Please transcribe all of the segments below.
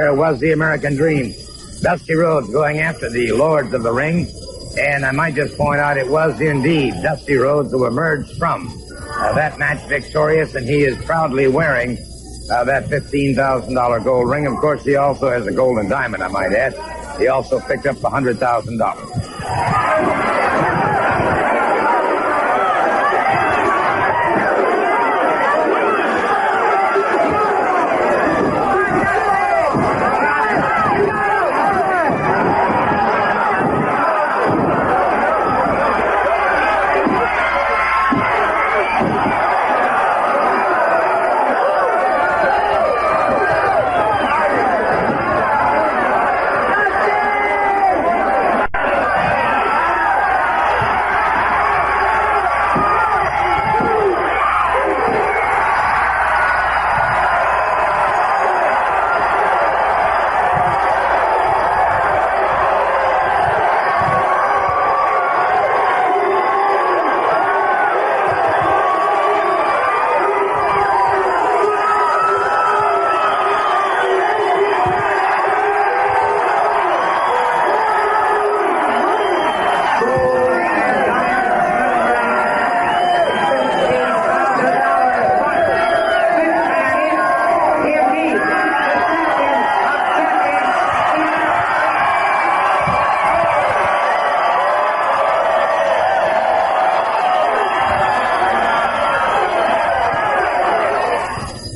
There was the American Dream. Dusty Rhodes going after the Lords of the Ring. And I might just point out it was indeed Dusty Rhodes who emerged from that match victorious, and he is proudly wearing that $15,000 gold ring. Of course, he also has a golden diamond, I might add. He also picked up the $100,000.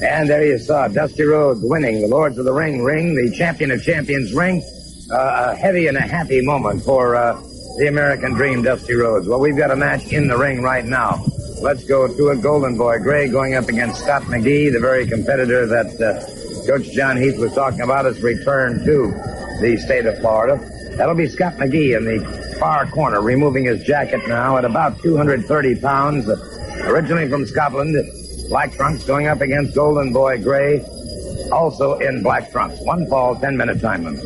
And there you saw Dusty Rhodes winning the Lords of the Ring, the Champion of Champions ring. A heavy and a happy moment for the American Dream, Dusty Rhodes. Well, we've got a match in the ring right now. Let's go to it. Golden Boy Gray going up against Scott McGee, the very competitor that Coach John Heath was talking about has returned to the state of Florida. That'll be Scott McGee in the far corner, removing his jacket now at about 230 pounds. Originally from Scotland, black trunks going up against Golden Boy Gray, also in black trunks. One fall, 10-minute time limit.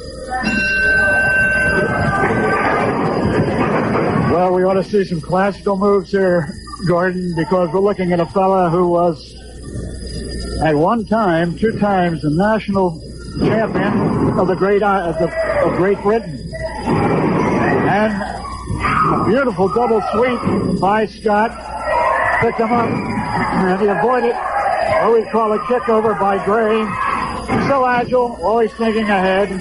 Well, we ought to see some classical moves here, Gordon, because we're looking at a fella who was, at one time, 2 times, the national champion of the of Great Britain. And a beautiful double sweep by Scott. Picked him up, and he avoided what we call a kickover by Gray. So agile, always thinking ahead.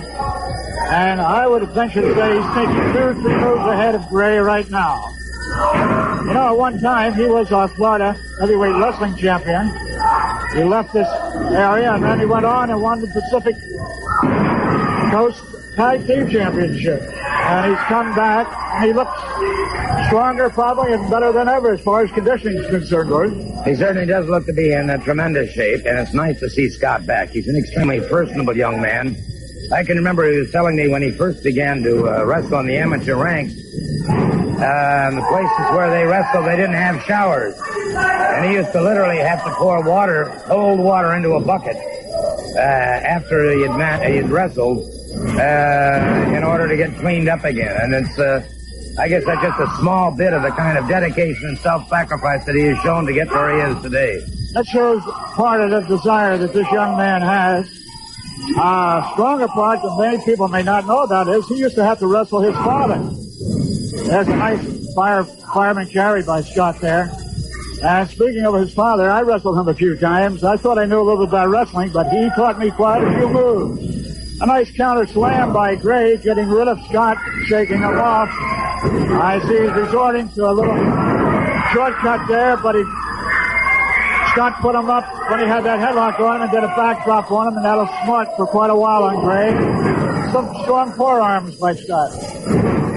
And I would venture to say he's thinking 2 or 3 moves ahead of Gray right now. You know, at one time, he was our Florida heavyweight wrestling champion. He left this area, and then he went on and won the Pacific Coast Tag Team Championship. And he's come back, and he looks stronger probably and better than ever as far as conditioning is concerned, Gordon. He certainly does look to be in a tremendous shape, and it's nice to see Scott back. He's an extremely personable young man. I can remember he was telling me when he first began to wrestle in the amateur ranks, the places where they wrestled, they didn't have showers. And he used to literally have to pour cold water into a bucket after he had wrestled in order to get cleaned up again. And it's, I guess that's just a small bit of the kind of dedication and self-sacrifice that he has shown to get where he is today. That shows part of the desire that this young man has. A stronger part that many people may not know about is he used to have to wrestle his father. There's a nice fireman carry by Scott there. And speaking of his father, I wrestled him a few times. I thought I knew a little bit about wrestling, but he taught me quite a few moves. A nice counter slam by Gray, getting rid of Scott, shaking him off. I see he's resorting to a little shortcut there, but Scott put him up when he had that headlock on him and did a backdrop on him, and that'll smart for quite a while on Gray. Some strong forearms by Scott.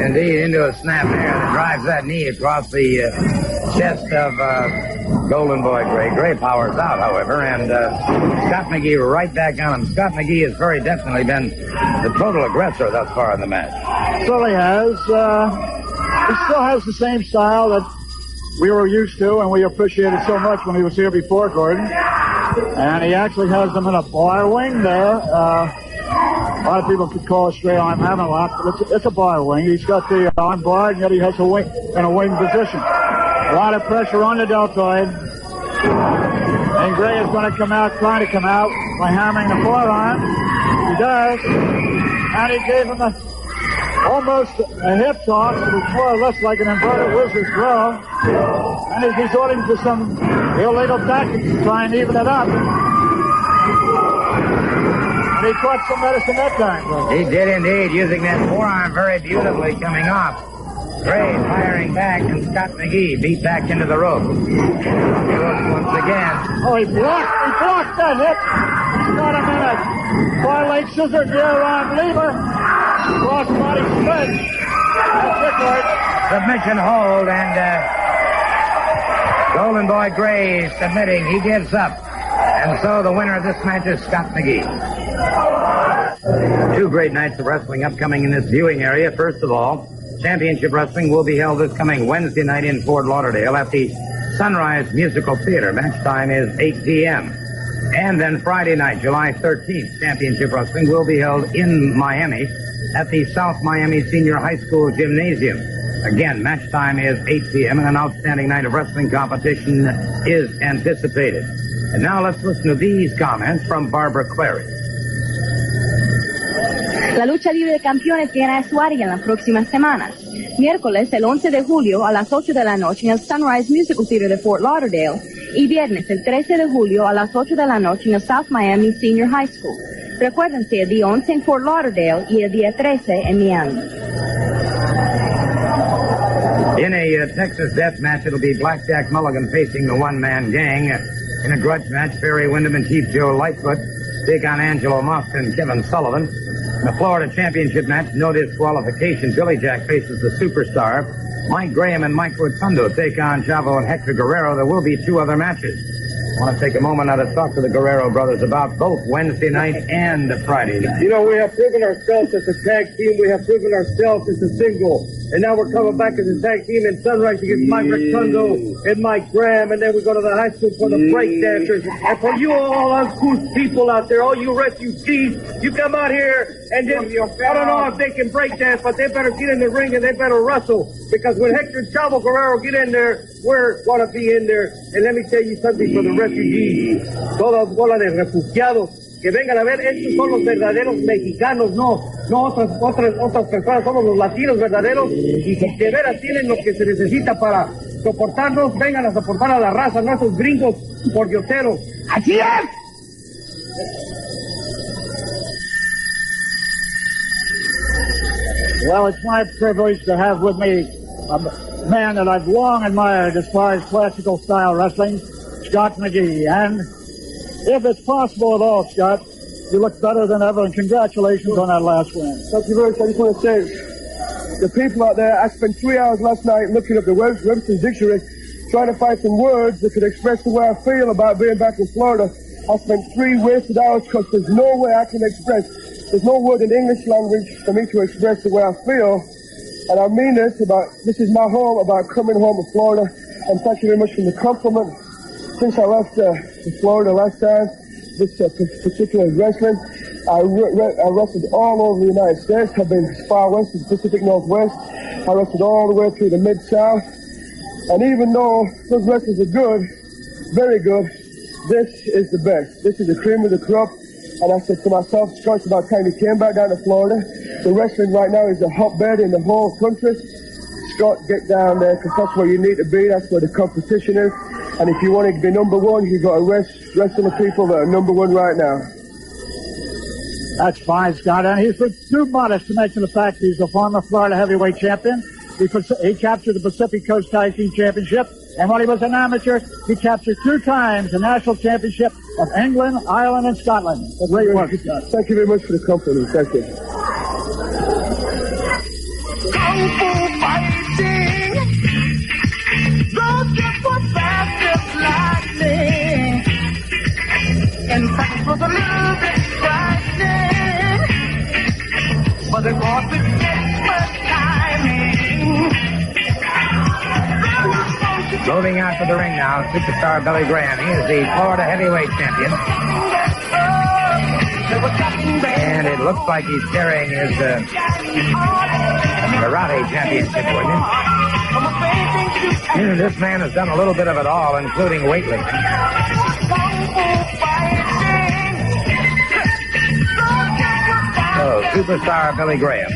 Indeed, into a snap there that drives that knee across the chest of Golden Boy Gray. Gray powers out, however, and Scott McGee right back on him. Scott McGee has very definitely been the total aggressor thus far in the match. So he has. He still has the same style that we were used to and we appreciated so much when he was here before, Gordon. And he actually has them in a bar wing there. A lot of people could call it straight arm hammerlock, but it's a bar wing. He's got the arm bar, and yet he has a wing in a wing position. A lot of pressure on the deltoid. And Gray is going to come out, trying to come out by hammering the forearm. He does. And he gave him almost a hip toss. It was more or less like an inverted wizard's throw. And he's resorting to some illegal tactics to try and even it up. And he caught some medicine that time. He did indeed, using that forearm very beautifully coming off. Gray firing back, and Scott McGee beat back into the rope. Once again. Oh, he blocked that hit. Not a minute. Far leg scissor, near arm lever. Cross body split. Submission hold, and Golden Boy Gray submitting. He gives up. And so the winner of this match is Scott McGee. Two great nights of wrestling upcoming in this viewing area. First of all, Championship Wrestling will be held this coming Wednesday night in Fort Lauderdale at the Sunrise Musical Theater. Match time is 8 p.m. And then Friday night, July 13th, Championship Wrestling will be held in Miami at the South Miami Senior High School Gymnasium. Again, match time is 8 p.m. and an outstanding night of wrestling competition is anticipated. And now let's listen to these comments from Barbara Clary. La lucha libre de campeones tiene su área en las próximas semanas. Miércoles, el 11 de julio, a las 8 de la noche en el Sunrise Musical Theater de Fort Lauderdale. Y viernes, el 13 de julio, a las 8 de la noche en el South Miami Senior High School. Recuérdense, el día 11 en Fort Lauderdale y el día 13 en Miami. In a Texas death match, it'll be Blackjack Mulligan facing the one-man gang. In a grudge match, Barry Windham and Chief Joe Lightfoot take on Angelo Moss and Kevin Sullivan. In the Florida Championship match, no disqualification. Billy Jack faces the superstar. Mike Graham and Mike Rotundo take on Chavo and Hector Guerrero. There will be two other matches. I want to take a moment now to talk to the Guerrero brothers about both Wednesday night and Friday night. You know, we have proven ourselves as a tag team. We have proven ourselves as a single. And now we're coming back as a tag team in Sunrise against Mike Rotundo and Mike Graham. And then we go to the high school for the breakdancers. And for you all uncouth people out there, all you refugees, you come out here and just, I don't know if they can breakdance, but they better get in the ring and they better wrestle. Because when Hector and Chavo Guerrero get in there, we're going to be in there. And let me tell you something for the refugees. Todas bolas de refugiados que vengan a ver, estos son los verdaderos mexicanos, no otras personas, somos los latinos verdaderos y que de veras tienen lo que se necesita para soportarnos, vengan a soportar a la raza, no a esos gringos por dioseros. ¡Así es! Well, it's my privilege to have with me a man that I've long admired as far as classical style wrestling, Scott McGee. And if it's possible at all, Scott, you look better than ever, and congratulations on that last win. Thank you very much. I just want to say, the people out there, I spent 3 hours last night looking up the Webster's Dictionary, trying to find some words that could express the way I feel about being back in Florida. I spent 3 wasted hours because there's no way I can express. There's no word in English language for me to express the way I feel. And I mean this is my home, about coming home to Florida. And thank you very much for the compliment. Since I left Florida last time, this particular wrestling, I wrestled all over the United States. I've been as far west as the Pacific Northwest. I wrestled all the way through the Mid-South. And even though those wrestlers are good, very good, this is the best. This is the cream of the crop. And I said to myself, Scott, it's about time you came back down to Florida. The wrestling right now is a hotbed in the whole country. Scott, get down there, because that's where you need to be. That's where the competition is. And if you want to be number one, you've got to wrestle the people that are number one right now. That's fine, Scott. And he's too modest to mention the fact he's a former Florida heavyweight champion. He captured the Pacific Coast Tag Team Championship. And when he was an amateur, he captured 2 times the national championship of England, Ireland, and Scotland. Great work, Scott. Thank you very much for the compliment. Thank you. Kung Fu fighting, those just were fast as lightning. In fact, it was a little bit frightening, but it was with expert timing. Moving out to the ring now, superstar Billy Graham. He is the Florida heavyweight champion. And it looks like he's carrying his karate championship with him. This man has done a little bit of it all, including weightlifting. superstar Billy Graham,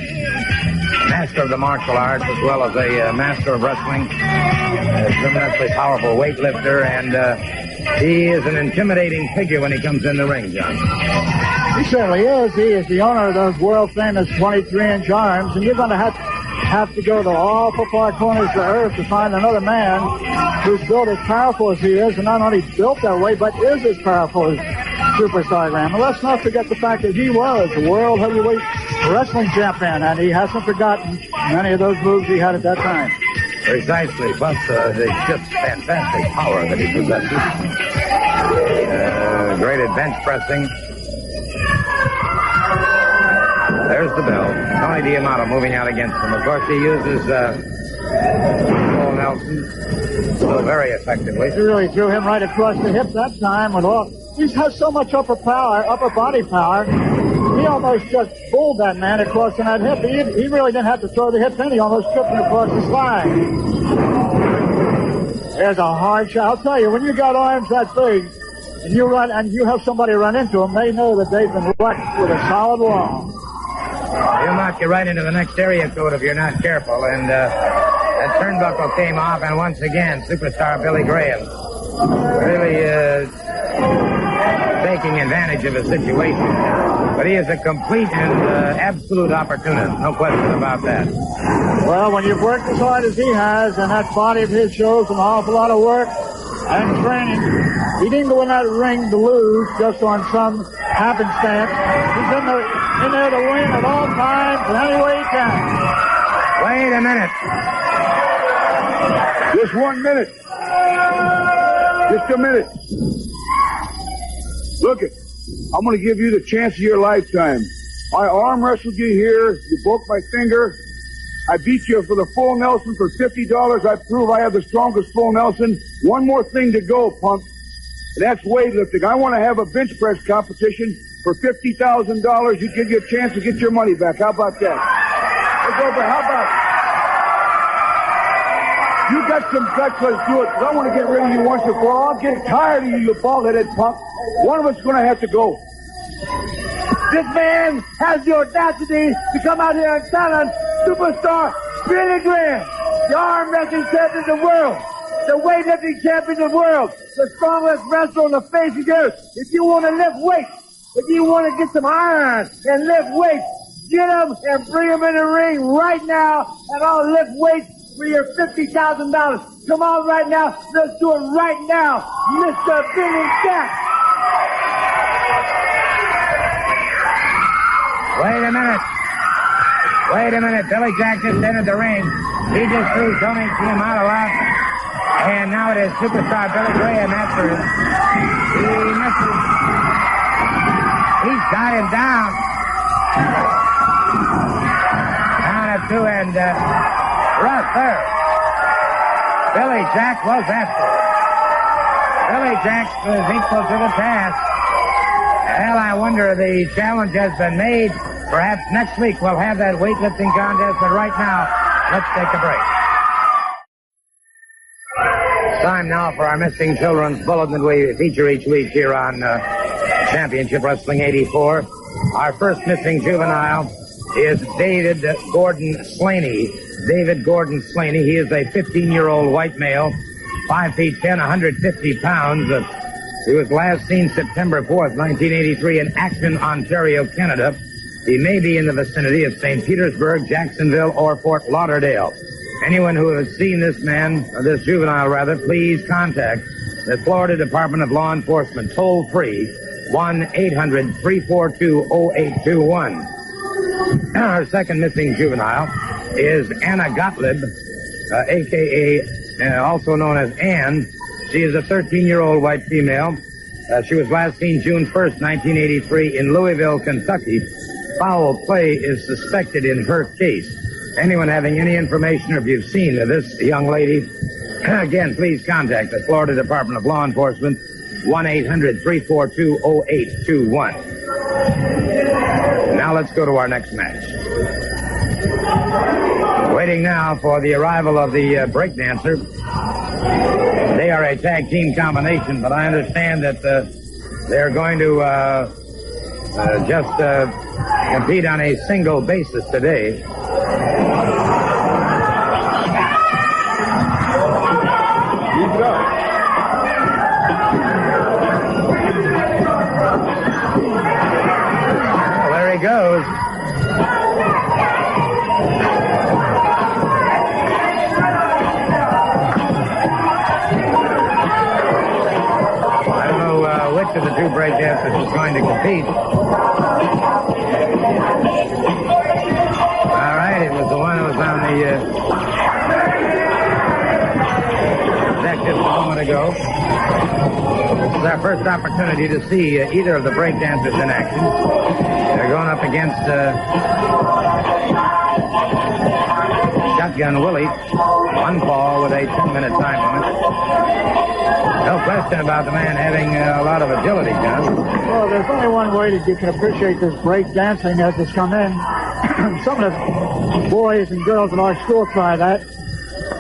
master of the martial arts as well as a master of wrestling, a tremendously powerful weightlifter, and he is an intimidating figure when he comes in the ring, John. He certainly is. He is the owner of those world-famous 23-inch arms, and you're going to have to go to all far corners of the earth to find another man who's built as powerful as he is, and not only built that way, but is as powerful as Superstar Graham. And let's not forget the fact that he was the world heavyweight wrestling champion, and he hasn't forgotten many of those moves he had at that time. Precisely, plus the just fantastic power that he possesses. Great at bench pressing. There's the bell. Tony D'Amato moving out against him. Of course, he uses Paul Nelson so very effectively. He really threw him right across the hip that time. He has so much upper body power. He almost just pulled that man across on that hip. He really didn't have to throw the hip in. He almost tripped him across the slide. There's a hard shot. I'll tell you, when you got arms that big, and you run and you have somebody run into them, they know that they've been wrecked with a solid wall. He'll knock you right into the next area code if you're not careful. And that turnbuckle came off, and once again, superstar Billy Graham really taking advantage of his situation. But he is a complete and absolute opportunist. No question about that. Well, when you've worked as hard as he has, and that body of his shows an awful lot of work and training, he didn't go in that ring to lose just on some happenstance. He's in there to win at all times and any way he can. Wait a minute. Just 1 minute. Just a minute. Look it. I'm going to give you the chance of your lifetime. I arm wrestled you here. You broke my finger. I beat you for the full Nelson for $50. I prove I have the strongest full Nelson. One more thing to go, punk. And that's weightlifting. I want to have a bench press competition for $50,000. You give you a chance to get your money back. How about that? Let's go, how about it? You got some guts, let's do it. I want to get rid of you once and for all. I'm getting tired of you bald-headed punk. One of us is going to have to go. This man has the audacity to come out here and challenge superstar Billy Graham, the arm wrestling champion of the world, the weightlifting champion of the world, the strongest wrestler on the face of the earth. If you want to lift weights, if you want to get some iron and lift weights, get them and bring them in the ring right now, and I'll lift weights for your $50,000. Come on right now. Let's do it right now, Mr. Billy Jack. Wait a minute. Wait a minute. Billy Jack just entered the ring. He just threw Tony D'Amato out. And now it is superstar Billy Graham after him. He misses. He's got him down. Down at 2 and Russ there. Billy Jack was after him. Billy Jack was equal to the task. Well, I wonder, the challenge has been made. Perhaps next week we'll have that weightlifting contest, but right now, let's take a break. It's time now for our Missing Children's Bulletin that we feature each week here on Championship Wrestling 84. Our first missing juvenile is David Gordon Slaney. David Gordon Slaney, he is a 15-year-old white male, 5 feet 10, 150 pounds. He was last seen September 4th, 1983 in Acton, Ontario, Canada. He may be in the vicinity of St. Petersburg, Jacksonville, or Fort Lauderdale. Anyone who has seen this man, or this juvenile rather, please contact the Florida Department of Law Enforcement, toll-free, 1-800-342-0821. Our second missing juvenile is Anna Gottlieb, a.k.a. also known as Ann. She is a 13-year-old white female. She was last seen June 1st, 1983 in Louisville, Kentucky. Foul play is suspected in her case. Anyone having any information or if you've seen this young lady, again, please contact the Florida Department of Law Enforcement, 1-800-342-0821. Now let's go to our next match. Waiting now for the arrival of the breakdancer. They are a tag team combination, but I understand that they're going to just compete on a single basis today. Well, there he goes. Which of the two breakdancers is going to compete? All right, it was the one who was on the deck just a moment ago. This is our first opportunity to see either of the breakdancers in action. They're going up against Shotgun Willie. One fall with a 10-minute time limit. No question about the man having a lot of agility, John. Well, there's only one way that you can appreciate this break dancing as it's come in. Some of the boys and girls at our school try that.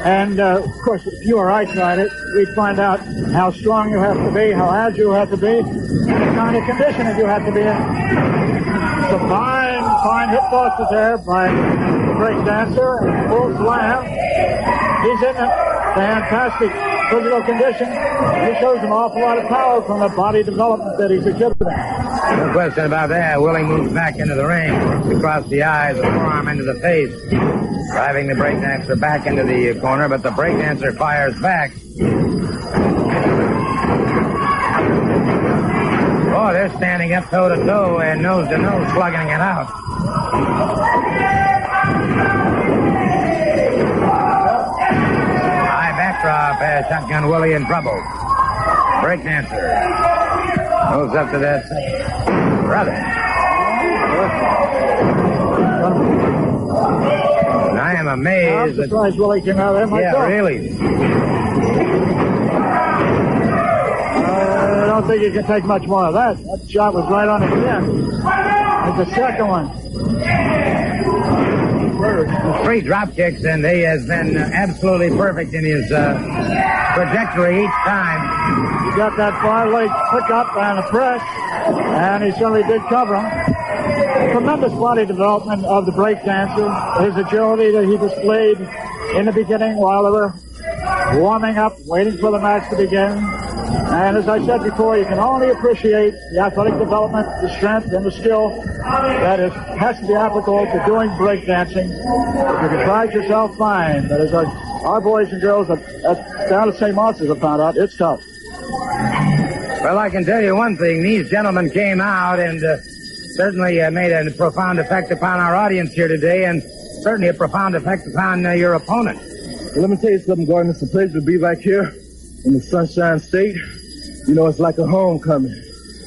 And, of course, if you or I tried it, we'd find out how strong you have to be, how agile you have to be, and the kind of condition that you have to be in. Some fine hip tosses there by the break dancer, full slam. He's in a fantastic physical condition. He shows an awful lot of power from the body development that he's exhibiting. No question about that. Willie moves back into the ring, across the eyes, the forearm into the face, driving the breakdancer back into the corner, but the breakdancer fires back. Oh, they're standing up toe-to-toe and nose-to-nose, slugging it out. High backdrop has Shotgun Willie in trouble. Breakdancer moves up to that brother. And I am amazed. I'm surprised Willie came out of there myself. Yeah, really. I don't think you can take much more of that. That shot was right on his chin. That's the second one. Three drop kicks, and he has been absolutely perfect in his trajectory each time. He got that far leg pick up and a press, and he certainly did cover him. Tremendous body development of the break dancer. His agility that he displayed in the beginning while they were warming up, waiting for the match to begin. And as I said before, you can only appreciate the athletic development, the strength, and the skill that has to be applicable to doing breakdancing. If you can try it yourself, fine. But as our boys and girls down at St. Martin's have found out, it's tough. Well, I can tell you one thing. These gentlemen came out and certainly made a profound effect upon our audience here today, and certainly a profound effect upon your opponent. Well, let me tell you something, Gordon. It's a pleasure to be back here in the Sunshine State. You know, it's like a homecoming.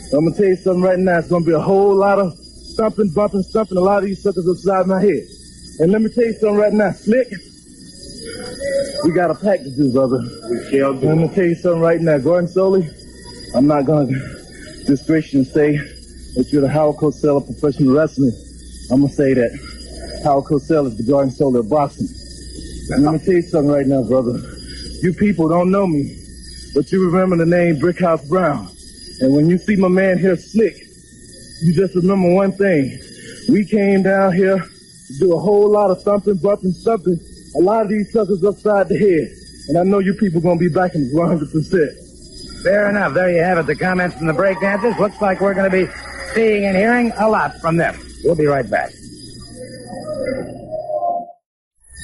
So I'm going to tell you something right now. It's going to be a whole lot of stumping, bumping, stumping, a lot of these suckers upside my head. And let me tell you something right now, Slick. We got a pack to do, brother. We shall do. I'm going to tell you something right now, Gordon Soley. I'm not going to disgrace you and say that you're the Howard Cosell of professional wrestling. I'm going to say that Howard Cosell is the Gordon Soley of boxing. And let me tell you something right now, brother. You people don't know me, but you remember the name Brickhouse Brown. And when you see my man here, Slick, you just remember one thing. We came down here to do a whole lot of thumping, bumping, stumping. A lot of these suckers upside the head. And I know you people going to be backing us 100%. Fair enough. There you have it, the comments from the breakdancers. Looks like we're going to be seeing and hearing a lot from them. We'll be right back.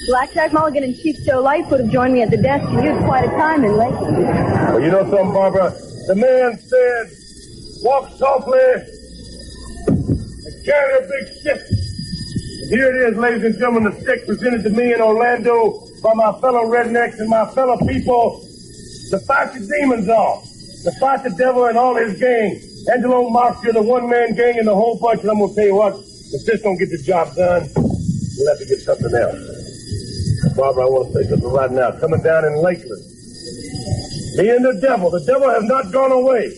Blackjack, Mulligan, and Chief Joe Lightfoot have joined me at the desk, and you had quite a time in Lakeland. Well, you know something, Barbara? The man said, walk softly and carry a big stick. And here it is, ladies and gentlemen, the stick presented to me in Orlando by my fellow rednecks and my fellow people to fight the demons off, to fight the devil and all his gang. Angelo Mafia, the one-man gang, and the whole bunch. And I'm going to tell you what, if this don't get the job done, we'll have to get something else. Barbara, I want to say something right now. Coming down in Lakeland, me and the devil has not gone away.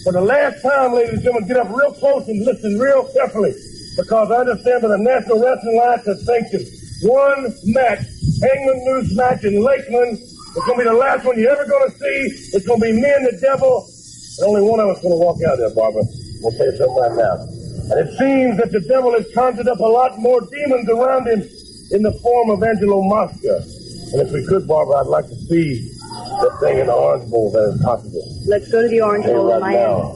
For the last time, ladies and gentlemen, get up real close and listen real carefully, because I understand that the National Wrestling Alliance has sanctioned one match, Hangman News match in Lakeland. It's going to be the last one you're ever going to see. It's going to be me and the devil, and only one of us is going to walk out there, Barbara. We'll tell you something right now. And it seems that the devil has conjured up a lot more demons around him in the form of Angelo Mosca. And if we could, Barbara, I'd like to see that thing in the Orange Bowl that is possible. Let's go to the Orange Bowl in right Miami. now.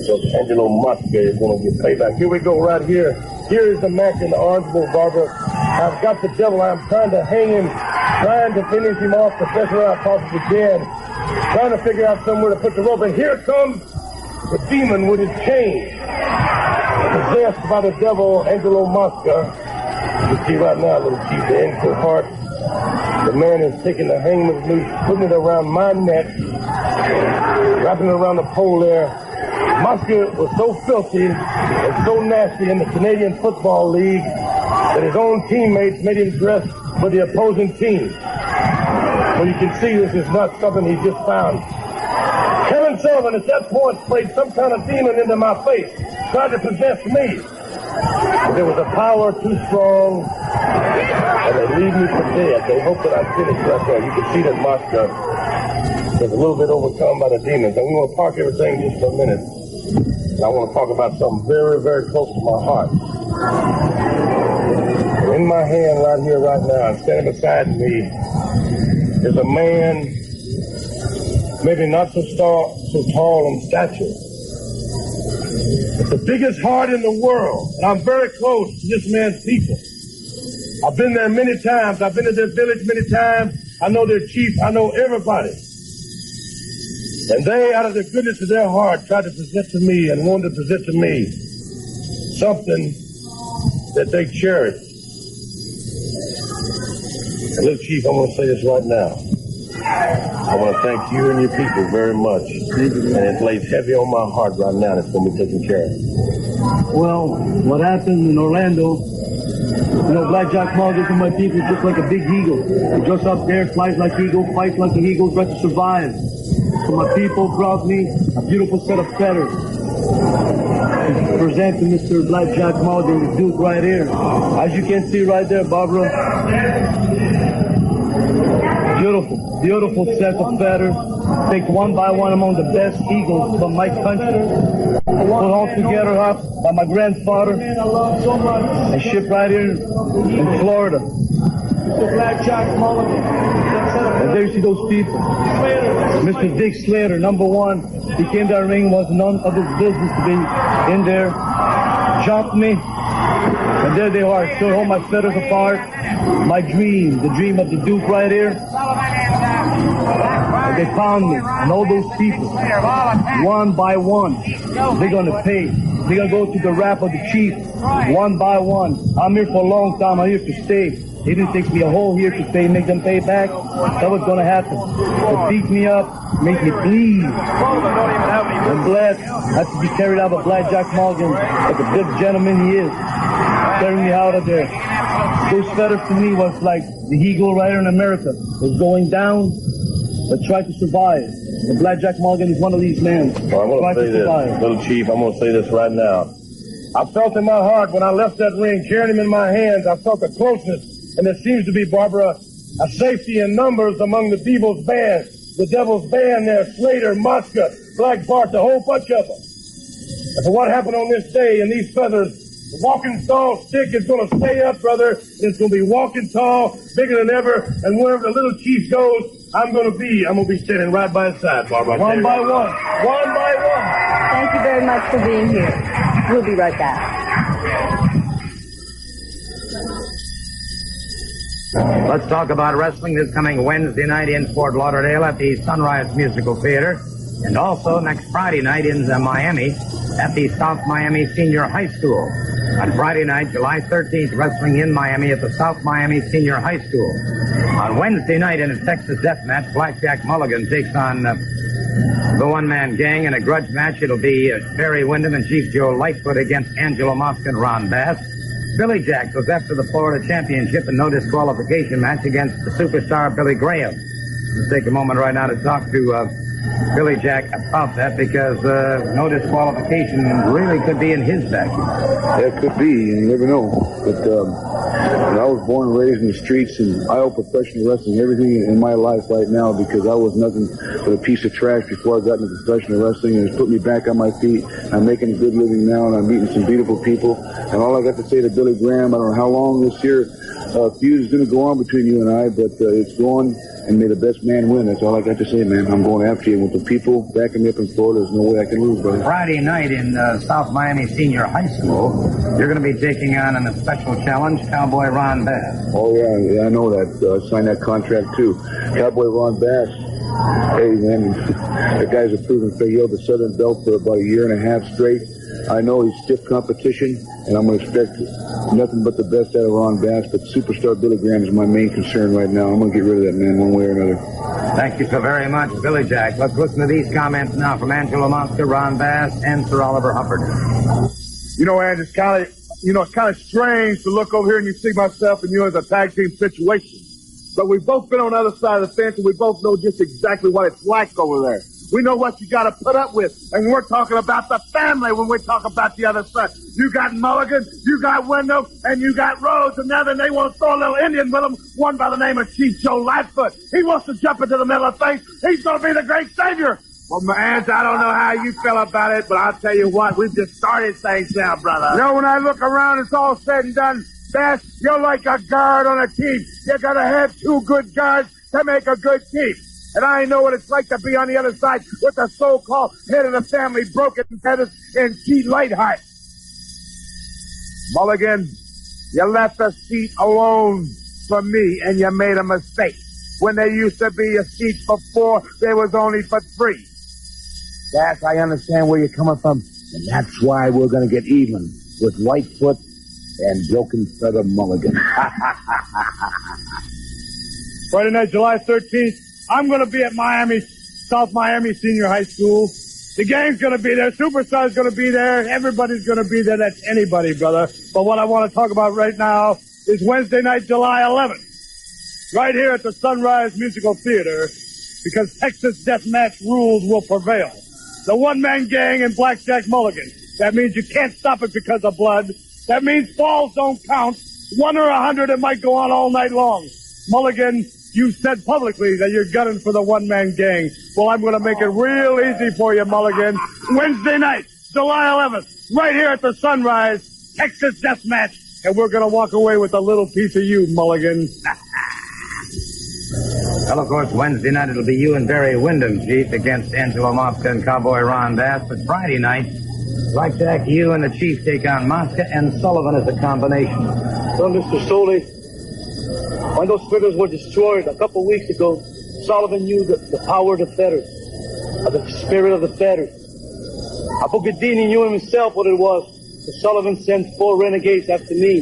So Angelo Mosca is going to get payback. Here we go right here. Here is the match in the Orange Bowl, Barbara. I've got the devil. I'm trying to hang him, trying to finish him off the best way I possibly can, trying to figure out somewhere to put the rope. And here comes the demon with his chain, possessed by the devil, Angelo Mosca. You see right now, little chief, the ankle part. The man is taking the hangman's noose, putting it around my neck, wrapping it around the pole there. Mosca was so filthy and so nasty in the Canadian Football League that his own teammates made him dress for the opposing team. So you can see this is not something he just found. Kevin Sullivan at that point played some kind of demon into my face, tried to possess me. But there was a power too strong, and they leave me for dead. They hope that I finish right there. You can see that Mosca is a little bit overcome by the demons. And we want to park everything just for a minute. And I want to talk about something very, very close to my heart. And in my hand right here, right now, and standing beside me, is a man maybe not so tall in stature, but the biggest heart in the world. And I'm very close to this man's people. I've been there many times. I've been to their village many times. I know their chief. I know everybody. And they, out of the goodness of their heart, tried to present to me and wanted to present to me something that they cherish. And little chief, I want to say this right now. I want to thank you and your people very much. And it lays heavy on my heart right now, and it's going to be taken care of. Well, what happened in Orlando, Blackjack Mulligan and my people just like a big eagle. He just up there, flies like eagle, fights like an eagle, tries to survive. So my people brought me a beautiful set of feathers to present to Mr. Blackjack Mulligan, the Duke right here. As you can see right there, Barbara, beautiful set of feathers. Take one by one among the best eagles from my country. Put all together up by my grandfather and shipped right here in Florida. And there you see those people. Mr. Dick Slater, number one. He came to our ring, was none of his business to be in there. Jumped me. And there they are. Still hold my feathers apart. My dream, the dream of the Duke right here. And they found me. And all those people, one by one, they're going to pay. They're going to go to the rap of the chief, one by one. I'm here for a long time. I'm here to stay. It didn't take me a whole year to pay, make them pay back. That was going to happen. They beat me up, make me bleed. I'm blessed. I had to be carried out by Blackjack Mulligan, like a good gentleman he is, carrying me out of there. Those feathers to me was like the eagle rider in America was going down, but tried to survive. And Blackjack Mulligan is one of these men. Well, I'm going to say this, little chief, I'm going to say this right now. I felt in my heart when I left that ring, carrying him in my hands, I felt the closeness. And there seems to be, Barbara, a safety in numbers among the devil's band. The devil's band there, Slater, Mosca, Black Bart, the whole bunch of them. And for what happened on this day in these feathers, the walking tall stick is going to stay up, brother. It's going to be walking tall, bigger than ever. And wherever the little chief goes, I'm going to be standing right by his side, Barbara. One by one. One by one. Thank you very much for being here. We'll be right back. Let's talk about wrestling this coming Wednesday night in Fort Lauderdale at the Sunrise Musical Theater, and also next Friday night in Miami at the South Miami Senior High School. On Friday night, July 13th, wrestling in Miami at the South Miami Senior High School. On Wednesday night in a Texas death match, Blackjack Mulligan takes on the one-man gang in a grudge match. It'll be Barry Windham and Chief Joe Lightfoot against Angelo Mosca and Ron Bass. Billy Jack goes after the Florida Championship in no disqualification match against the superstar Billy Graham. Let's take a moment right now to talk to Billy Jack about that, because no disqualification really could be in his backyard. It could be, you never know. But And I was born and raised in the streets, and I owe professional wrestling everything in my life right now because I was nothing but a piece of trash before I got into professional wrestling, and it's put me back on my feet. I'm making a good living now, and I'm meeting some beautiful people. And all I got to say to Billy Graham, I don't know how long this year feud is going to go on between you and I, but it's going, and may the best man win. That's all I got to say, man. I'm going after you. With the people backing me up in Florida, there's no way I can lose, brother. Friday night in South Miami Senior High School, you're going to be taking on in a special challenge Cowboy Ron Bass. Oh, yeah, I know that. I signed that contract, too. Cowboy Ron Bass. Hey, man, the guy's a proven thing. He held the Southern Belt for about a year and a half straight. I know he's stiff competition, and I'm going to expect nothing but the best out of Ron Bass, but superstar Billy Graham is my main concern right now. I'm going to get rid of that man one way or another. Thank you so very much, Billy Jack. Let's listen to these comments now from Angelo Monster, Ron Bass, and Sir Oliver Humperdinck. You know, Ange, it's kind of strange to look over here and you see myself and you as a tag team situation. But we've both been on the other side of the fence, and we both know just exactly what it's like over there. We know what you got to put up with, and we're talking about the family when we talk about the other side. You got Mulligan, you got Wendell, and you got Rhodes, and now then they want to throw a little Indian with them, one by the name of Chief Joe Lightfoot. He wants to jump into the middle of things. He's going to be the great savior. Well, Mans, I don't know how you feel about it, but I'll tell you what, we've just started things now, brother. You know, when I look around, it's all said and done. Bass, you're like a guard on a team. You gotta have two good guards to make a good team. And I know what it's like to be on the other side with the so-called head of the family, Broken Feathers, and Chief Lightheart. Mulligan, you left the seat alone for me, and you made a mistake. When there used to be a seat before, there was only for three. Bass, I understand where you're coming from, and that's why we're gonna get even with Lightfoot and Broken Feather Mulligan. Friday night, July 13th, I'm going to be at South Miami Senior High School. The gang's going to be there. Superstar's going to be there. Everybody's going to be there. That's anybody, brother. But what I want to talk about right now is Wednesday night, July 11th, right here at the Sunrise Musical Theater, because Texas Deathmatch rules will prevail. The one-man gang and Blackjack Mulligan. That means you can't stop it because of blood. That means falls don't count. 1 or 100, it might go on all night long. Mulligan, you said publicly that you're gunning for the one-man gang. Well, I'm going to make it real easy for you, Mulligan. Wednesday night, July 11th, right here at the Sunrise, Texas Deathmatch. And we're going to walk away with a little piece of you, Mulligan. Well, of course, Wednesday night it'll be you and Barry Windham, Chief, against Angelo Mosca and Cowboy Ron Bass. But Friday night, Blackjack, you and the Chief take on Mosca and Sullivan as a combination. Well, Mr. Soley, when those feathers were destroyed a couple weeks ago, Sullivan knew the power of the feathers, of the spirit of the feathers. Abogadini knew himself what it was. So Sullivan sent 4 renegades after me,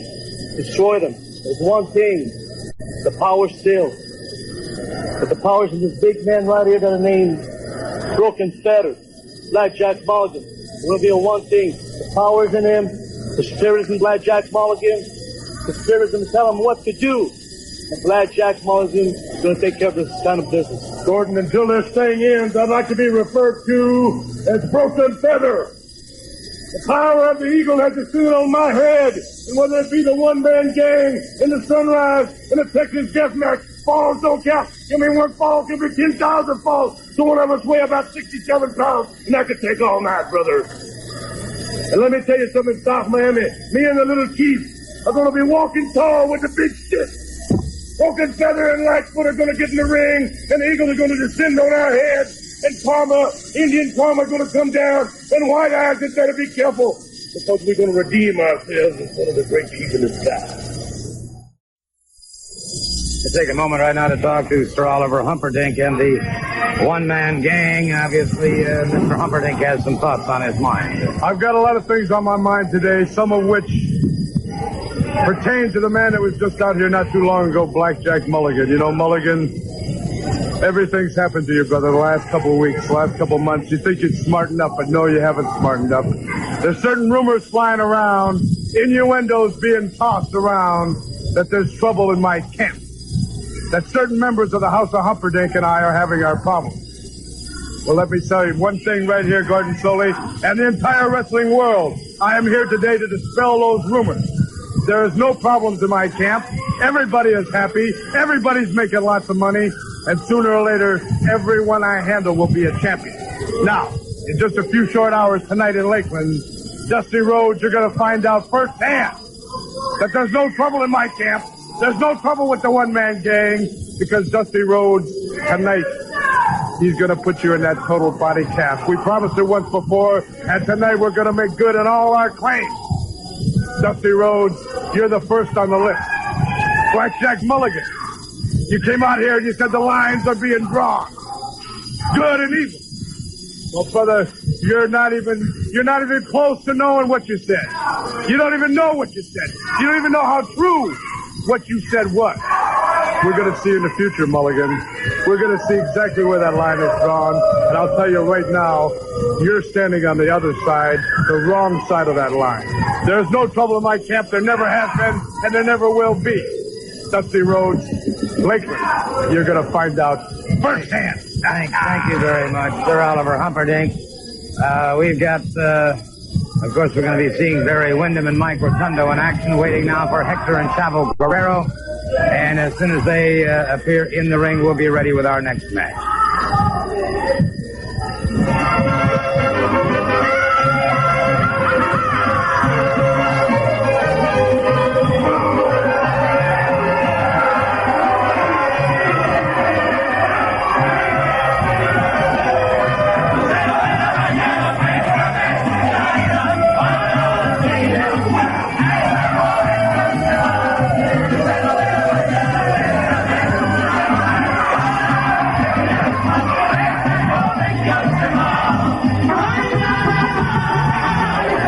destroy them. There's one thing, the power still. But the power's in this big man right here that are named Broken Feathers, Blackjack Mulligan. We're going to be on one thing. The power's in him. The spirit's in Blackjack Mulligan. The spirit's going to tell him what to do. And Blackjack Mulligan is going to take care of this kind of business. Gordon, until this thing ends, I'd like to be referred to as Broken Feather. The power of the eagle has descended on my head. And whether it be the one-man gang in the Sunrise and the Texas Deathmatch, falls don't count. Give me one fall, give me 10,000 falls. So one of us weigh about 67 pounds, and I could take all night, brother. And let me tell you something, South Miami. Me and the little Chief are going to be walking tall with the big stick. Broken Feather and Lightfoot are going to get in the ring, and the Eagles are going to descend on our heads. And Indian Karma is going to come down, and White Eyes had better be careful, because we're going to redeem ourselves in front of the great Chief in the sky. Let's take a moment right now to talk to Sir Oliver Humperdinck and the one-man gang. Obviously, Mr. Humperdinck has some thoughts on his mind. I've got a lot of things on my mind today, some of which pertain to the man that was just out here not too long ago, Blackjack Mulligan. You know, Mulligan, everything's happened to you, brother, the last couple of weeks, the last couple of months. You think you'd smartened up, but no, you haven't smartened up. There's certain rumors flying around, innuendos being tossed around, that there's trouble in my camp. That certain members of the House of Humperdinck and I are having our problems. Well, let me tell you one thing right here, Gordon Soley, and the entire wrestling world. I am here today to dispel those rumors. There is no problems in my camp. Everybody is happy. Everybody's making lots of money. And sooner or later, everyone I handle will be a champion. Now, in just a few short hours tonight in Lakeland, Dusty Rhodes, you're going to find out firsthand that there's no trouble in my camp. There's no trouble with the one-man gang, because Dusty Rhodes, tonight, he's going to put you in that total body cast. We promised it once before, and tonight we're going to make good on all our claims. Dusty Rhodes, you're the first on the list. Blackjack Mulligan, you came out here and you said the lines are being drawn. Good and evil. Well, brother, you're not even close to knowing what you said. You don't even know what you said. You don't even know how true what you said was. We're going to see in the future, Mulligan. We're going to see exactly where that line is drawn. And I'll tell you right now, you're standing on the other side, the wrong side of that line. There's no trouble in my camp. There never has been, and there never will be. Dusty Rhodes, Lakeland, you're going to find out firsthand. Thank you very much, Sir Oliver Humperdinck. We've got, of course, we're going to be seeing Barry Windham and Mike Rotundo in action, waiting now for Hector and Chavo Guerrero. And as soon as they appear in the ring, we'll be ready with our next match.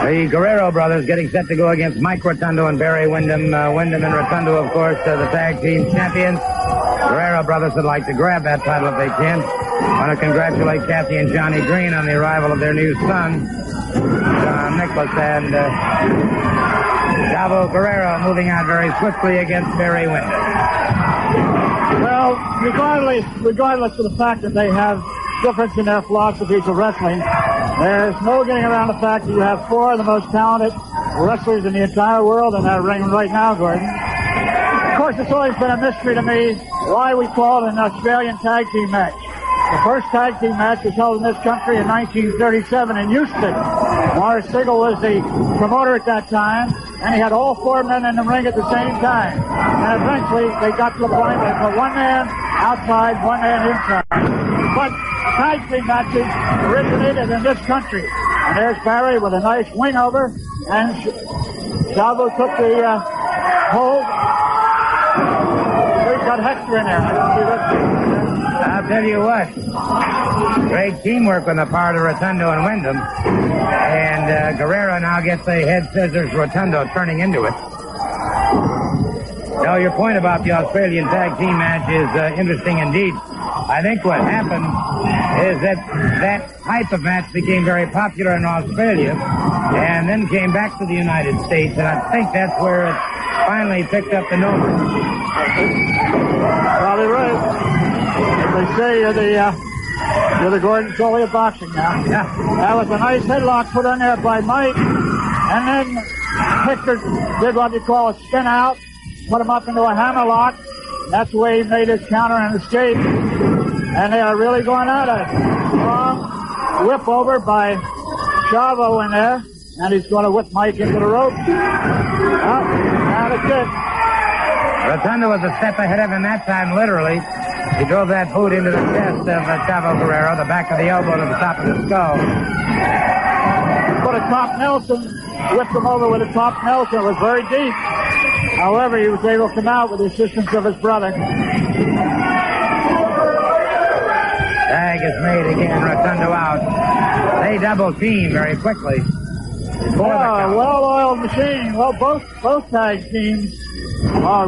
The Guerrero brothers getting set to go against Mike Rotundo and Barry Windham. Windham and Rotundo, of course, the tag team champions. Guerrero brothers would like to grab that title if they can. I want to congratulate Kathy and Johnny Green on the arrival of their new son, John Nicholas, and Chavo Guerrero moving out very swiftly against Barry Windham. Well, regardless of the fact that they have difference in their philosophies of wrestling, there's no getting around the fact that you have four of the most talented wrestlers in the entire world in that ring right now, Gordon. Of course, it's always been a mystery to me why we called an Australian tag team match. The first tag team match was held in this country in 1937 in Houston. Morris Sigel was the promoter at that time, and he had all four men in the ring at the same time. And eventually, they got to the point where they put one man outside, one man inside. But tag team matches originated in this country. And there's Barry with a nice wing over, and Chavo took the hold. We've got Hector in there. I'll tell you what, great teamwork on the part of Rotundo and Windham. And Guerrero now gets a head scissors Rotundo turning into it. Now, your point about the Australian tag team match is interesting indeed. I think what happened is that type of match became very popular in Australia and then came back to the United States, and I think that's where it finally picked up the numbers. Probably right. As they say, you're the Gordon Soley of boxing now. Yeah. That was a nice headlock put on there by Mike, and then Hector did what you call a spin out, put him up into a hammerlock. That's the way he made his counter and escape. And they are really going at it. Strong whip over by Chavo in there, and he's going to whip Mike into the rope. And it's it. Rotundo was a step ahead of him that time, literally. He drove that boot into the chest of Chavo Guerrero, the back of the elbow to the top of the skull. Put a top Nelson, whipped him over with a top Nelson. It was very deep. However, he was able to come out with the assistance of his brother. Tag is made again, Rotundo out. They double team very quickly. Well-oiled machine. Well, both tag teams are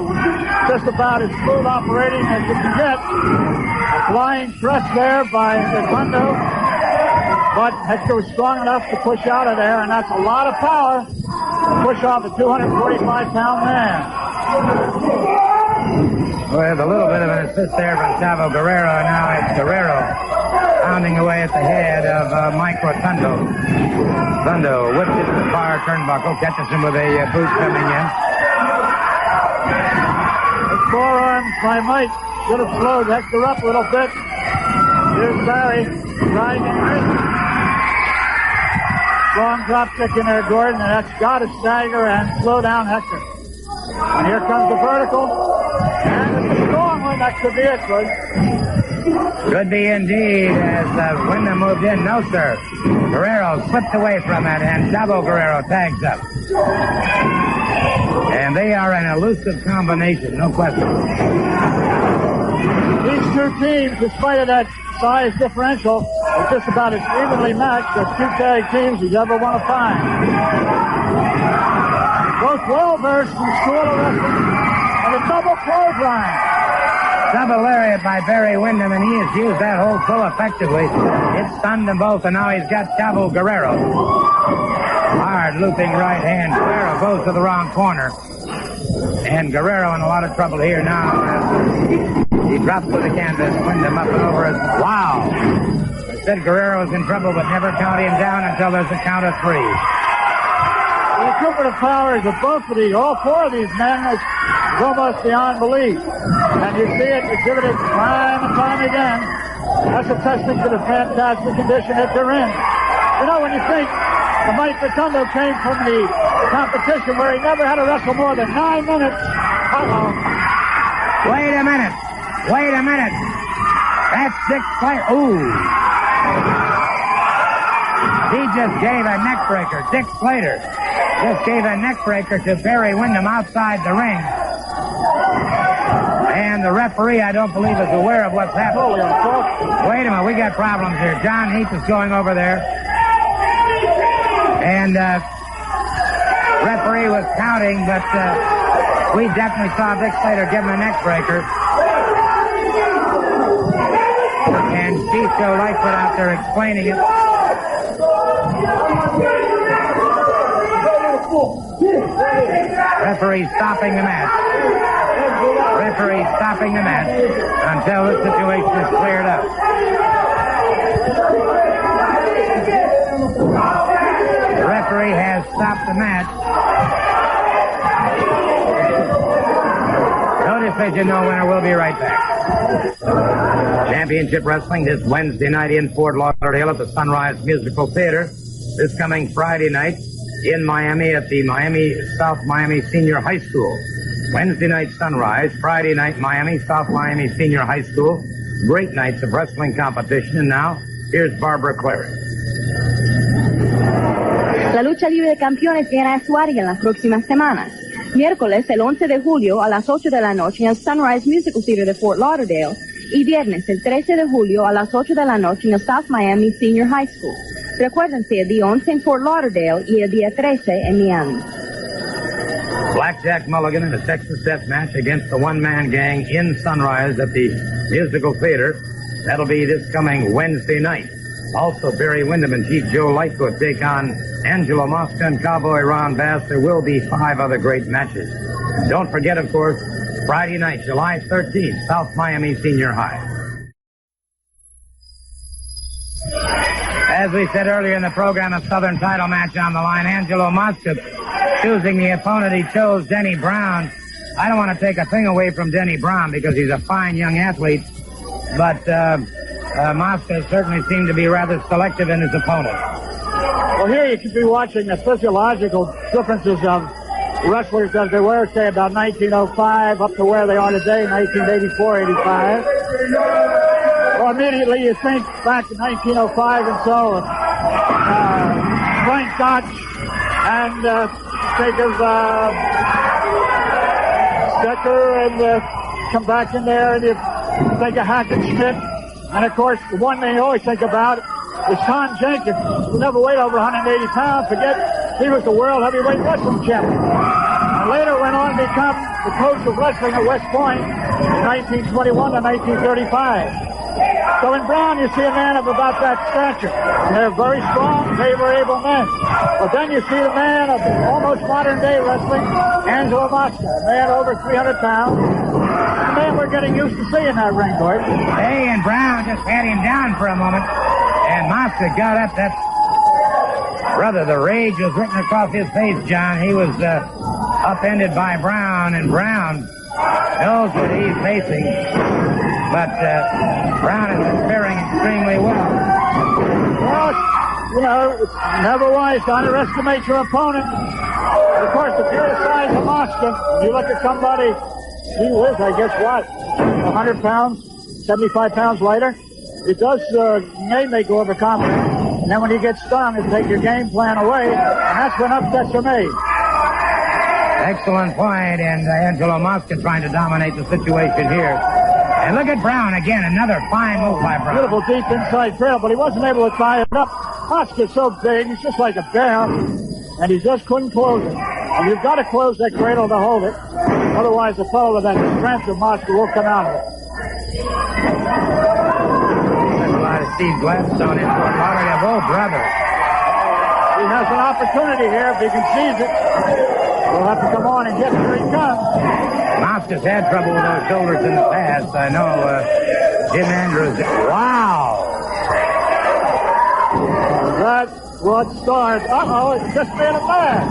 just about as smooth operating as you can get. A flying press there by Rotundo, but Hector was strong enough to push out of there, and that's a lot of power to push off a 245-pound man. With a little bit of an assist there from Chavo Guerrero, and now it's Guerrero pounding away at the head of Mike Rotundo. Rotundo whips into the far turnbuckle, catches him with a boot coming in. forearms by Mike should have slowed Hector up a little bit. Here's Barry trying to strong drop kick in there, Gordon, and that's got to stagger and slow down Hector. And here comes the vertical. And it's a strong one. That could be it, Gordon. Could be indeed, as Wyndham moved in. No, sir. Guerrero slipped away from it, and Chavo Guerrero tags up. And they are an elusive combination, no question. These two teams, despite of that size differential, are just about as evenly matched as two tag teams you'd ever want to find. Both well-versed in school of wrestling, and a double clothesline. Double lariat by Barry Windham, and he has used that hold so effectively. It stunned them both, and now he's got Chavo Guerrero. Hard looping right hand. Guerrero goes to the wrong corner. And Guerrero in a lot of trouble here now. He drops to the canvas, Windham up and over it. Wow! I said Guerrero is in trouble, but never count him down until there's a count of three. The recuperative powers of both of these, all four of these men, is almost beyond belief. And you see it exhibited time and time again. That's a testament to the fantastic condition that they're in. You know, when you think the Mike Rotundo came from the competition where he never had to wrestle more than 9 minutes. Uh-oh. Wait a minute. Wait a minute. That's Dick Slater. Ooh. He just gave a neck breaker. Dick Slater just gave a neck breaker to Barry Windham outside the ring. And the referee, I don't believe, is aware of what's happening. Wait a minute. We got problems here. John Heath is going over there. And referee was counting, but we definitely saw Dick Slater give him a neck breaker. And Chief Joe Lightfoot out there explaining it. Referee stopping the match. Referee stopping the match until the situation is cleared up. The referee has stopped the match. No decision, no winner. We'll be right back. Championship Wrestling this Wednesday night in Fort Lauderdale at the Sunrise Musical Theater. This coming Friday night in Miami at the South Miami Senior High School. Wednesday night Sunrise, Friday night Miami, South Miami Senior High School. Great nights of wrestling competition. And now, here's Barbara Clary. La lucha libre de campeones viene a su área en las próximas semanas. Miércoles, el 11 de julio, a las 8 de la noche en el Sunrise Musical Theater de Fort Lauderdale. Y viernes, el 13 de julio, a las 8 de la noche en el South Miami Senior High School. Recuérdense, el día 11 en Fort Lauderdale y el día 13 en Miami. Blackjack Mulligan in a Texas death match against the one-man gang in Sunrise at the Musical Theater. That'll be this coming Wednesday night. Also, Barry Windham and Chief Joe Lightfoot take on Angelo Mosca and Cowboy Ron Bass. There will be 5 other great matches. Don't forget, of course, Friday night, July 13th, South Miami Senior High. As we said earlier in the program, a Southern title match on the line. Angelo Mosca choosing the opponent. He chose Denny Brown. I don't want to take a thing away from Denny Brown because he's a fine young athlete, but Mosca certainly seemed to be rather selective in his opponent. Well, here you could be watching the physiological differences of wrestlers as they were, say, about 1905 up to where they are today, 1984, 85. Well, immediately you think back to 1905 and so, Frank Gotch, and think of Stecker, and come back in there, and you think of Hackett Schmidt. And, of course, the one thing you always think about is Tom Jenkins, who never weighed over 180 pounds. Forget, he was the world heavyweight wrestling champion. And later went on to become the coach of wrestling at West Point in 1921 to 1935. So in Brown, you see a man of about that stature. And they're very strong, very able men. But then you see the man of almost modern-day wrestling, Angelo Mosca, a man over 300 pounds. The man we're getting used to seeing that ring, Gordon. Hey, and Brown just had him down for a moment. And Mosca got up. That brother, the rage was written across his face, John. He was upended by Brown, and Brown knows what he's facing, but Brown is faring extremely well. Well, you know, it's never wise to underestimate your opponent. Of course, if you're the size of Oscar, you look at somebody, he was, I guess, what, 100 pounds, 75 pounds lighter? It does may make you overconfident. And then when you get stung, it take your game plan away, and that's when upsets are made. Excellent point, and Angelo Mosca trying to dominate the situation here. And look at Brown again, another fine move by Brown. Beautiful deep inside trail, but he wasn't able to tie it up. Mosca's so big, he's just like a bear, and he just couldn't close it. And you've got to close that cradle to hold it. Otherwise, the fellow with that strength of Mosca will come out of it. There's a lot of Steve Gladstone in Fort Lauderdale. Oh, brother. He has an opportunity here if he can seize it. He'll have to come on and get it. Here he comes. Mosca's had trouble with those shoulders in the past. I know Jim Andrews. Wow. That's what starts. Uh-oh, it's just been a man.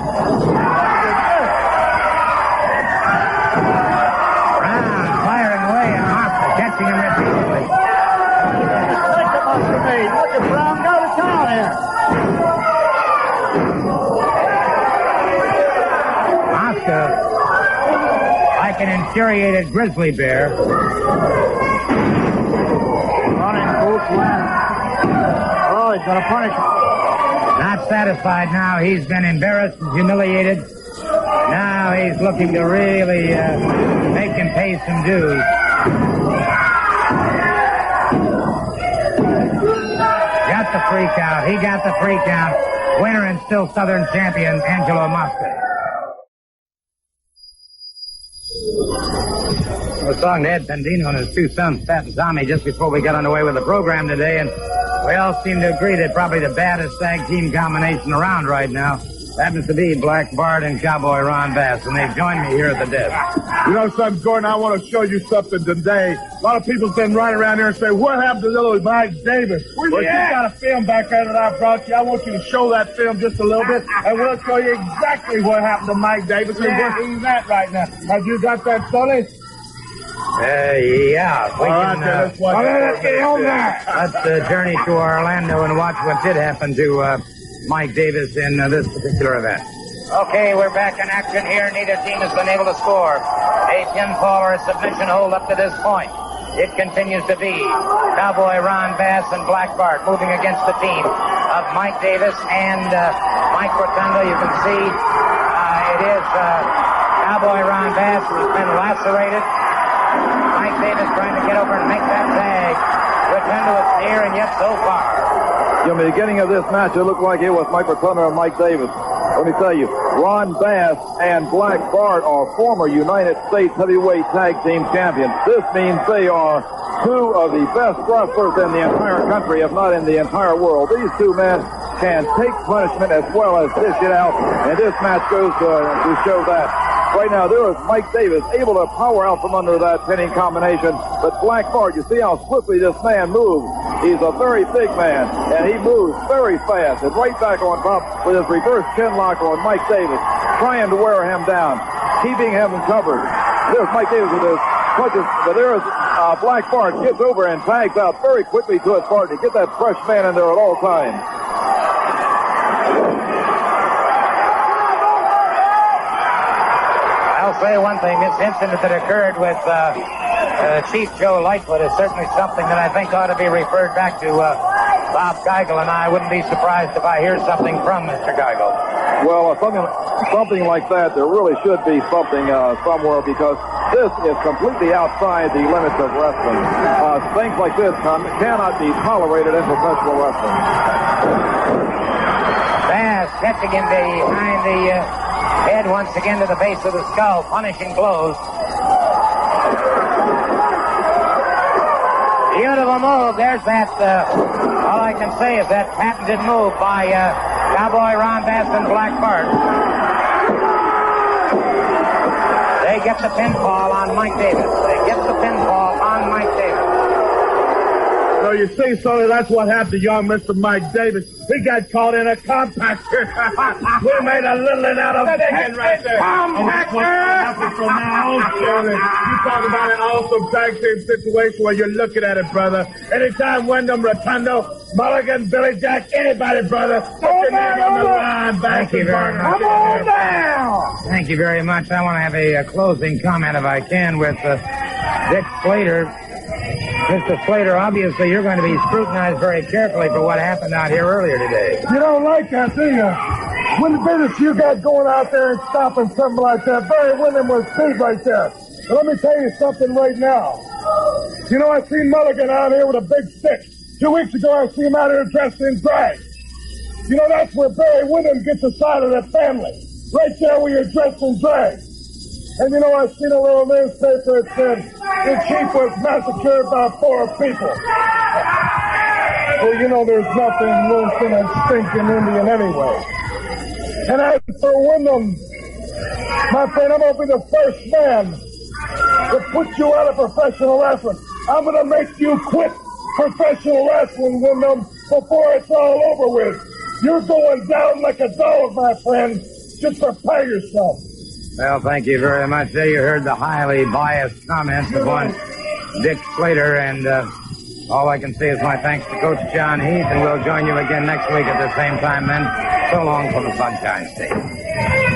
Brown firing away and Mosca catching him repeatedly. Look at Brown go to town here. Mosca, like an infuriated grizzly bear. Running full slam. Oh, he's going to punish him. Not satisfied now. He's been embarrassed and humiliated. Now he's looking to really make him pay some dues. Got the free count. He got the free count. Winner and still Southern champion, Angelo Mosca. We were talking to Ed Pendino and his two sons, Pat and Tommy, just before we got underway with the program today, and we all seem to agree that probably the baddest tag team combination around right now happens to be Black Bart and Cowboy Ron Bass, and they've joined me here at the desk. You know something, Gordon? I want to show you something today. A lot of people have been running around here and say, what happened to little Mike Davis? Well, you got a film back there that I brought you. I want you to show that film just a little bit, and we'll show you exactly what happened to Mike Davis and where he's at right now. Have you got that, Sonny? Yeah. We can, let's watch let's get on there. Let's journey to Orlando and watch what did happen to Mike Davis in this particular event. Okay, we're back in action here. Neither team has been able to score a pinfall or a submission hold up to this point. It continues to be Cowboy Ron Bass and Black Bart moving against the team of Mike Davis and Mike Rotundo. You can see it is Cowboy Ron Bass who's been lacerated. Mike Davis trying to get over and make that tag. Rotundo is near and yet so far. In the beginning of this match, it looked like it was Mike Rotundo and Mike Davis. Let me tell you, Ron Bass and Black Bart are former United States heavyweight tag team champions. This means they are two of the best wrestlers in the entire country, if not in the entire world. These two men can take punishment as well as dish it out, and this match goes to show that. Right now, there is Mike Davis able to power out from under that pinning combination. But Black Bart, you see how swiftly this man moves. He's a very big man, and he moves very fast. And right back on top with his reverse chin lock on Mike Davis, trying to wear him down, keeping him covered. There's Mike Davis with his punches, but there's Black Bart gets over and tags out very quickly to his partner. Get that fresh man in there at all times. I'll say one thing. This incident that occurred with Chief Joe Lightfoot is certainly something that I think ought to be referred back to Bob Geigel, and I wouldn't be surprised if I hear something from Mr. Geigel. Well, something like that, there really should be something somewhere, because this is completely outside the limits of wrestling. Things like this cannot be tolerated in professional wrestling. Bass catching him behind the head once again to the base of the skull, punishing blows. Beautiful move. There's that, all I can say is that patented move by Cowboy Ron Bass and Black Bart. They get the pinfall on Mike Davis. They get the pinfall on Mike Davis. So you see, Sonny, that's what happened to young Mr. Mike Davis. He got caught in a compactor. We made a little out of chicken right there. Compactor! From now on, Sonny, you talk about an awesome tag team situation where you're looking at it, brother. Anytime Wyndham, Rotundo, Mulligan, Billy Jack, anybody, brother, put your name on the line. Thank you very much. Come on down! Thank you very much. I want to have a closing comment, if I can, with Dick Slater. Mr. Slater, obviously you're going to be scrutinized very carefully for what happened out here earlier today. You don't like that, do you? When the business you got going out there and stopping something like that, Barry Windham was big right there. But let me tell you something right now. You know, I seen Mulligan out here with a big stick. 2 weeks ago, I see him out here dressed in drag. You know, that's where Barry Windham gets a side of that family. Right there where you're dressed in drag. And you know, I seen a little newspaper that said the chief was massacred by 4 people. Well, you know, there's nothing worse than a stinking Indian anyway. And as for Wyndham, my friend, I'm going to be the first man to put you out of professional wrestling. I'm going to make you quit professional wrestling, Wyndham, before it's all over with. You're going down like a dog, my friend. Just prepare yourself. Well, thank you very much. There you heard the highly biased comments of one Dick Slater, and all I can say is my thanks to Coach John Heath, and we'll join you again next week at the same time then. So long from the Sunshine State.